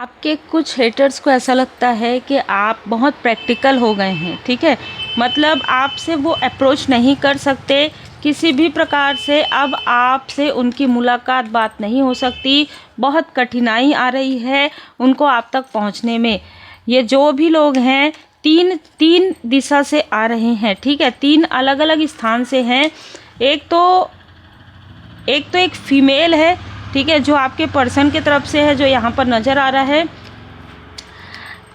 आपके कुछ हेटर्स को ऐसा लगता है कि आप बहुत प्रैक्टिकल हो गए हैं, ठीक है। मतलब आपसे वो अप्रोच नहीं कर सकते किसी भी प्रकार से। अब आपसे उनकी मुलाकात बात नहीं हो सकती, बहुत कठिनाई आ रही है उनको आप तक पहुंचने में। ये जो भी लोग हैं तीन तीन दिशा से आ रहे हैं, ठीक है, तीन अलग अलग स्थान से हैं। एक तो एक फीमेल है, ठीक है, जो आपके पर्सन की तरफ से है, जो यहाँ पर नज़र आ रहा है।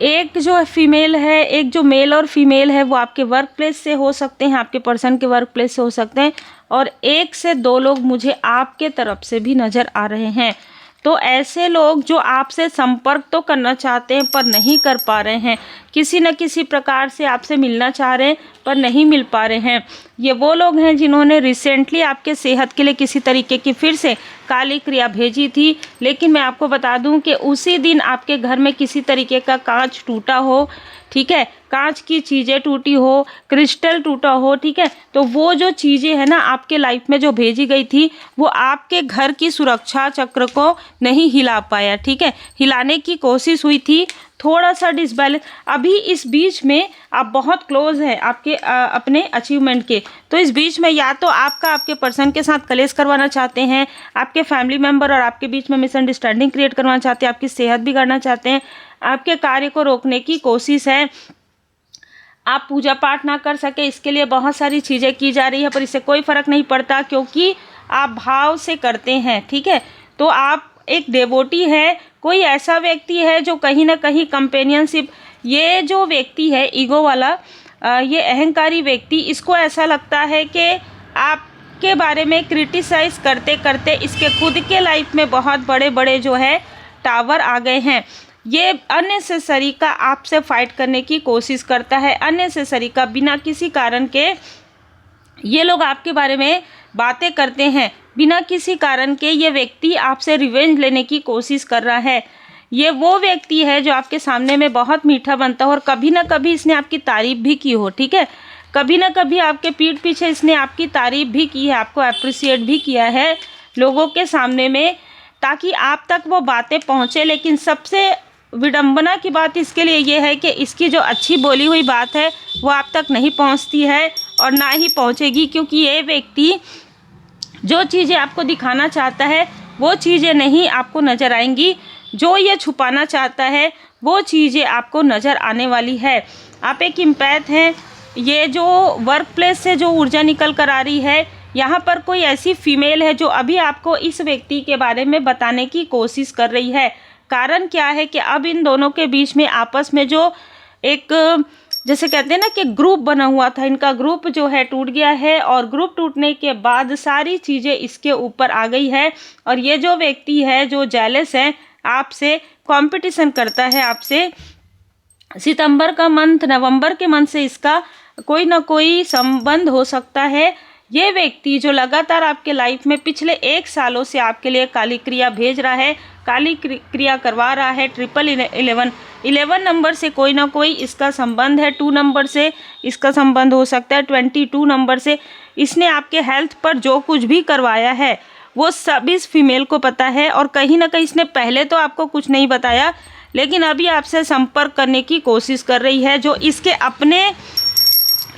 एक जो फीमेल है, एक जो मेल और फीमेल है वो आपके वर्क प्लेस से हो सकते हैं, आपके पर्सन के वर्क प्लेस से हो सकते हैं। और एक से दो लोग मुझे आपके तरफ से भी नज़र आ रहे हैं। तो ऐसे लोग जो आपसे संपर्क तो करना चाहते हैं पर नहीं कर पा रहे हैं, किसी न किसी प्रकार से आपसे मिलना चाह रहे हैं पर नहीं मिल पा रहे हैं। ये वो लोग हैं जिन्होंने रिसेंटली आपके सेहत के लिए किसी तरीके की फिर से काली क्रिया भेजी थी। लेकिन मैं आपको बता दूं कि उसी दिन आपके घर में किसी तरीके का कांच टूटा हो, ठीक है, कांच की चीज़ें टूटी हो, क्रिस्टल टूटा हो, ठीक है। तो वो जो चीज़ें हैं ना आपके लाइफ में जो भेजी गई थी वो आपके घर की सुरक्षा चक्र को नहीं हिला पाया, ठीक है। हिलाने की कोशिश हुई थी, थोड़ा सा डिसबैलेंस। अभी इस बीच में आप बहुत क्लोज हैं आपके अपने अचीवमेंट के। तो इस बीच में या तो आपके पर्सन के साथ कलेश करवाना चाहते हैं, आपके फैमिली मेम्बर और आपके बीच में मिसअंडरस्टैंडिंग क्रिएट करवाना चाहते हैं, आपकी सेहत बिगाड़ना चाहते हैं, आपके कार्य को रोकने की कोशिश है, आप पूजा पाठ ना कर सके, इसके लिए बहुत सारी चीज़ें की जा रही है पर इससे कोई फ़र्क नहीं पड़ता क्योंकि आप भाव से करते हैं, ठीक है। तो आप एक डेवोटी है, कोई ऐसा व्यक्ति है जो कहीं ना कहीं कंपेनियनशिप, ये जो व्यक्ति है ईगो वाला, ये अहंकारी व्यक्ति, इसको ऐसा लगता है कि आपके बारे में क्रिटिसाइज करते करते इसके खुद के लाइफ में बहुत बड़े बड़े जो है टावर आ गए हैं। ये अननेसेसरी का आपसे फाइट करने की कोशिश करता है, अननेसेसरी का, बिना किसी कारण के ये लोग आपके बारे में बातें करते हैं, बिना किसी कारण के ये व्यक्ति आपसे रिवेंज लेने की कोशिश कर रहा है। ये वो व्यक्ति है जो आपके सामने में बहुत मीठा बनता हो और कभी ना कभी इसने आपकी तारीफ भी की हो, ठीक है, कभी ना कभी आपके पीठ पीछे इसने आपकी तारीफ भी की है, आपको अप्रिशिएट भी किया है लोगों के सामने में, ताकि आप तक वो बातें पहुँचे। लेकिन सबसे विडंबना की बात इसके लिए ये है कि इसकी जो अच्छी बोली हुई बात है वो आप तक नहीं पहुंचती है और ना ही पहुंचेगी, क्योंकि ये व्यक्ति जो चीज़ें आपको दिखाना चाहता है वो चीज़ें नहीं आपको नज़र आएंगी, जो ये छुपाना चाहता है वो चीज़ें आपको नज़र आने वाली है। आप एक इम्पैथ हैं। ये जो वर्क प्लेस से जो ऊर्जा निकल कर आ रही है, यहाँ पर कोई ऐसी फीमेल है जो अभी आपको इस व्यक्ति के बारे में बताने की कोशिश कर रही है। कारण क्या है कि अब इन दोनों के बीच में आपस में जो एक, जैसे कहते हैं ना कि ग्रुप बना हुआ था, इनका ग्रुप जो है टूट गया है और ग्रुप टूटने के बाद सारी चीज़ें इसके ऊपर आ गई है। और ये जो व्यक्ति है जो जेलस है, आपसे कंपटीशन करता है, आपसे सितंबर का मंथ, नवंबर के मंथ से इसका कोई ना कोई संबंध हो सकता है। ये व्यक्ति जो लगातार आपके लाइफ में पिछले 1 सालों से आपके लिए काली क्रिया भेज रहा है, काली क्रिया करवा रहा है, 1111 नंबर से कोई ना कोई इसका संबंध है, 2 नंबर से इसका संबंध हो सकता है, 22 नंबर से। इसने आपके हेल्थ पर जो कुछ भी करवाया है वो सब इस फीमेल को पता है और कहीं ना कहीं इसने पहले तो आपको कुछ नहीं बताया, लेकिन अभी आपसे संपर्क करने की कोशिश कर रही है जो इसके अपने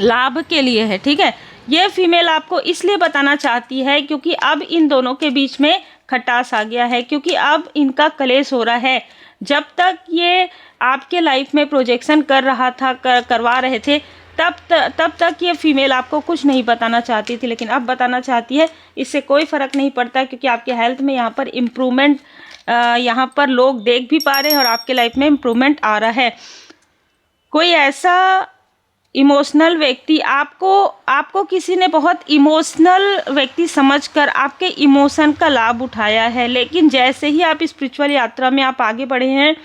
लाभ के लिए है, ठीक है। ये फीमेल आपको इसलिए बताना चाहती है क्योंकि अब इन दोनों के बीच में खटास आ गया है, क्योंकि अब इनका कलेश हो रहा है। जब तक ये आपके लाइफ में प्रोजेक्शन कर रहा था, करवा रहे थे, तब तक ये फीमेल आपको कुछ नहीं बताना चाहती थी, लेकिन अब बताना चाहती है। इससे कोई फ़र्क नहीं पड़ता क्योंकि आपके हेल्थ में यहाँ पर इम्प्रूवमेंट, यहाँ पर लोग देख भी पा रहे हैं और आपके लाइफ में इम्प्रूवमेंट आ रहा है। कोई ऐसा इमोशनल व्यक्ति, आपको किसी ने बहुत इमोशनल व्यक्ति समझकर आपके इमोशन का लाभ उठाया है, लेकिन जैसे ही आप स्पिरिचुअल यात्रा में आप आगे बढ़े हैं,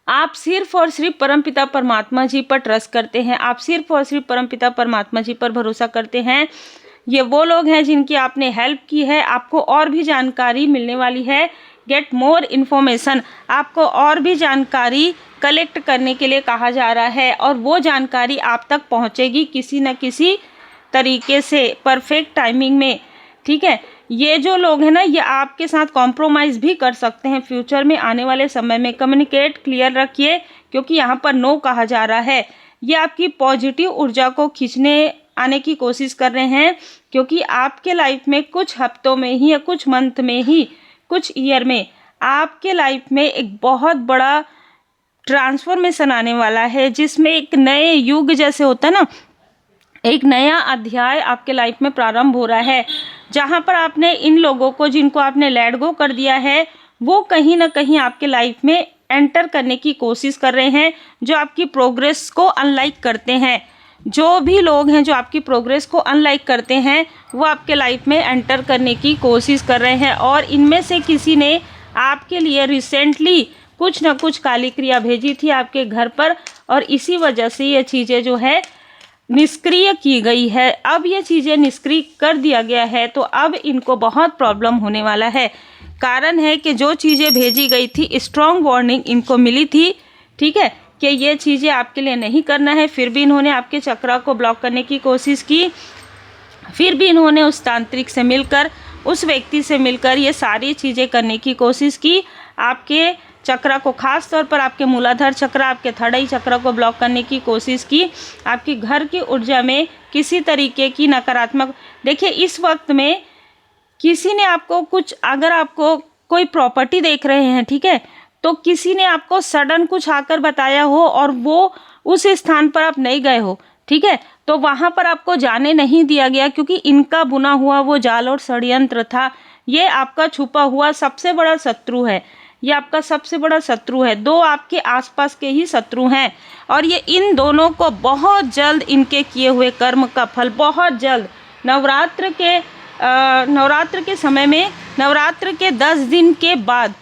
आप सिर्फ और सिर्फ परमपिता परमात्मा जी पर ट्रस्ट करते हैं, आप सिर्फ और सिर्फ परमपिता परमात्मा जी पर भरोसा करते हैं। ये वो लोग हैं जिनकी आपने हेल्प की है, आपको और भी जानकारी मिलने वाली है। गेट मोर इन्फॉर्मेशन, आपको और भी जानकारी कलेक्ट करने के लिए कहा जा रहा है और वो जानकारी आप तक पहुंचेगी किसी न किसी तरीके से, परफेक्ट टाइमिंग में, ठीक है। ये जो लोग हैं ना, ये आपके साथ कॉम्प्रोमाइज़ भी कर सकते हैं फ्यूचर में, आने वाले समय में। कम्युनिकेट क्लियर रखिए, क्योंकि यहाँ पर नो कहा जा रहा है। ये आपकी पॉजिटिव ऊर्जा को खींचने आने की कोशिश कर रहे हैं, क्योंकि आपके लाइफ में कुछ हफ्तों में ही या कुछ मंथ में ही, कुछ ईयर में आपके लाइफ में एक बहुत बड़ा ट्रांसफॉर्मेशन आने वाला है, जिसमें एक नए युग जैसे होता है ना, एक नया अध्याय आपके लाइफ में प्रारंभ हो रहा है, जहाँ पर आपने इन लोगों को, जिनको आपने लेट गो कर दिया है, वो कहीं ना कहीं आपके लाइफ में एंटर करने की कोशिश कर रहे हैं, जो आपकी प्रोग्रेस को अनलाइक करते हैं। जो भी लोग हैं जो आपकी प्रोग्रेस को अनलाइक करते हैं, वो आपके लाइफ में एंटर करने की कोशिश कर रहे हैं। और इनमें से किसी ने आपके लिए रिसेंटली कुछ ना कुछ काली क्रिया भेजी थी आपके घर पर, और इसी वजह से ये चीज़ें जो है निष्क्रिय की गई है। अब ये चीज़ें निष्क्रिय कर दिया गया है, तो अब इनको बहुत प्रॉब्लम होने वाला है। कारण है कि जो चीज़ें भेजी गई थी, स्ट्रॉन्ग वार्निंग इनको मिली थी, ठीक है, कि ये चीज़ें आपके लिए नहीं करना है। फिर भी इन्होंने आपके चक्र को ब्लॉक करने की कोशिश की। फिर भी इन्होंने उस तांत्रिक से मिलकर, उस व्यक्ति से मिलकर ये सारी चीज़ें करने की कोशिश की। आपके चक्र को, खास तौर पर आपके मूलाधार चक्र, आपके थर्ड आई चक्र को ब्लॉक करने की कोशिश की। आपकी घर की ऊर्जा में किसी तरीके की नकारात्मक, देखिए इस वक्त में किसी ने आपको कुछ, अगर आपको कोई प्रॉपर्टी देख रहे हैं, ठीक है, तो किसी ने आपको सडन कुछ आकर बताया हो और वो उस स्थान पर आप नहीं गए हो, ठीक है, तो वहाँ पर आपको जाने नहीं दिया गया, क्योंकि इनका बुना हुआ वो जाल और षड्यंत्र था। ये आपका छुपा हुआ सबसे बड़ा शत्रु है, ये आपका सबसे बड़ा शत्रु है। दो आपके आसपास के ही शत्रु हैं, और ये इन दोनों को बहुत जल्द इनके किए हुए कर्म का फल, बहुत जल्द नवरात्र के समय में, नवरात्र के 10 दिन के बाद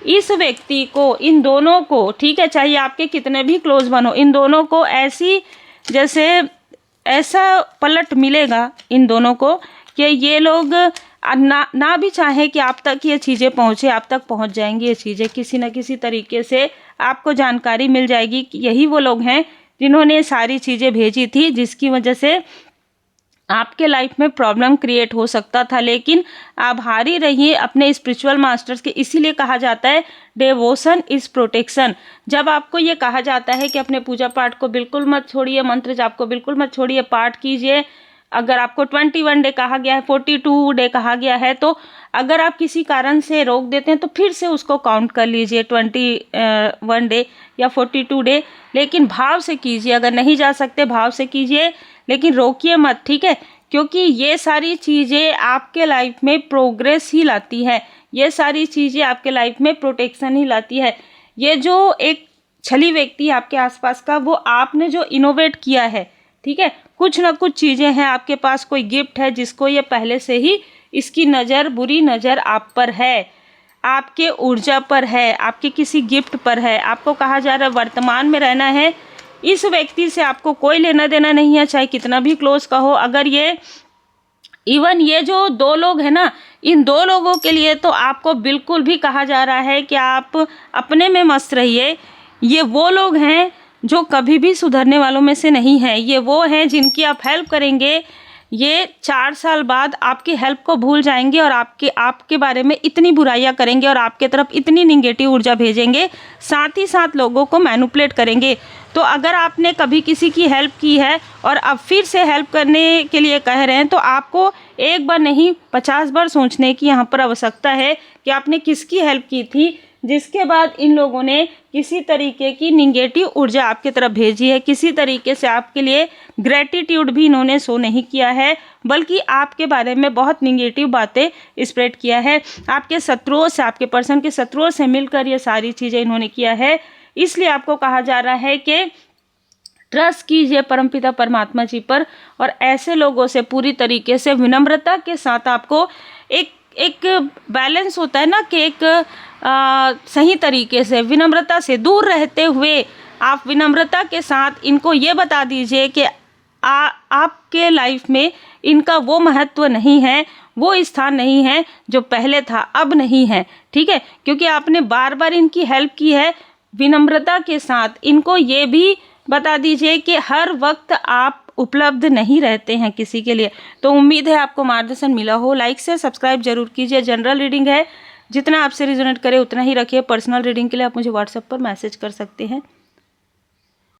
इस व्यक्ति को, इन दोनों को, ठीक है, चाहे आपके कितने भी क्लोज बनो, इन दोनों को ऐसा पलट मिलेगा इन दोनों को कि ये लोग ना भी चाहें कि आप तक ये चीज़ें पहुँचे, आप तक पहुँच जाएंगी। ये चीज़ें किसी न किसी तरीके से आपको जानकारी मिल जाएगी कि यही वो लोग हैं जिन्होंने सारी चीज़ें भेजी थी, जिसकी वजह से आपके लाइफ में प्रॉब्लम क्रिएट हो सकता था। लेकिन आभारी रहिए अपने स्पिरिचुअल मास्टर्स के। इसीलिए कहा जाता है डेवोशन इज प्रोटेक्शन। जब आपको ये कहा जाता है कि अपने पूजा पाठ को बिल्कुल मत छोड़िए, मंत्र जाप को बिल्कुल मत छोड़िए, पाठ कीजिए। अगर आपको 21 डे कहा गया है, 42 डे कहा गया है, तो अगर आप किसी कारण से रोक देते हैं तो फिर से उसको काउंट कर लीजिए 21 डे या 42 डे, लेकिन भाव से कीजिए। अगर नहीं जा सकते भाव से कीजिए, लेकिन रोकिए मत, ठीक है, क्योंकि ये सारी चीज़ें आपके लाइफ में प्रोग्रेस ही लाती है, ये सारी चीज़ें आपके लाइफ में प्रोटेक्शन ही लाती है। ये जो एक छली व्यक्ति है आपके आसपास का, वो आपने जो इनोवेट किया है, ठीक है, कुछ ना कुछ चीज़ें हैं आपके पास, कोई गिफ्ट है जिसको ये पहले से ही, इसकी नज़र, बुरी नज़र आप पर है, आपके ऊर्जा पर है, आपके किसी गिफ्ट पर है। आपको कहा जा रहा है वर्तमान में रहना है, इस व्यक्ति से आपको कोई लेना देना नहीं है, चाहे कितना भी क्लोज का हो। अगर ये इवन ये जो 2 लोग हैं ना, इन 2 लोगों के लिए तो आपको बिल्कुल भी कहा जा रहा है कि आप अपने में मस्त रहिए। ये वो लोग हैं जो कभी भी सुधरने वालों में से नहीं हैं। ये वो हैं जिनकी आप हेल्प करेंगे, ये 4 साल बाद आपकी हेल्प को भूल जाएंगे और आपके बारे में इतनी बुराइयां करेंगे और आपके तरफ इतनी निगेटिव ऊर्जा भेजेंगे, साथ ही साथ लोगों को मैनिपुलेट करेंगे। तो अगर आपने कभी किसी की हेल्प की है और अब फिर से हेल्प करने के लिए कह रहे हैं, तो आपको एक बार नहीं 50 बार सोचने की यहाँ पर आवश्यकता है कि आपने किसकी हेल्प की थी, जिसके बाद इन लोगों ने किसी तरीके की निगेटिव ऊर्जा आपकी तरफ भेजी है। किसी तरीके से आपके लिए ग्रेटिट्यूड भी इन्होंने शो नहीं किया है, बल्कि आपके बारे में बहुत निगेटिव बातें स्प्रेड किया है। आपके शत्रुओं से, आपके पर्सन के शत्रुओं से मिलकर ये सारी चीज़ें इन्होंने किया है। इसलिए आपको कहा जा रहा है कि ट्रस्ट कीजिए परमपिता परमात्मा जी पर, और ऐसे लोगों से पूरी तरीके से विनम्रता के साथ आपको एक बैलेंस होता है ना, कि एक सही तरीके से विनम्रता से दूर रहते हुए आप विनम्रता के साथ इनको ये बता दीजिए कि आपके लाइफ में इनका वो महत्व नहीं है, वो स्थान नहीं है जो पहले था, अब नहीं है, ठीक है, क्योंकि आपने बार बार इनकी हेल्प की है। विनम्रता के साथ इनको ये भी बता दीजिए कि हर वक्त आप उपलब्ध नहीं रहते हैं किसी के लिए। तो उम्मीद है आपको मार्गदर्शन मिला हो। लाइक से सब्सक्राइब जरूर कीजिए। जनरल रीडिंग है, जितना आपसे रिजोनेट करे उतना ही रखिए। पर्सनल रीडिंग के लिए आप मुझे व्हाट्सएप पर मैसेज कर सकते हैं।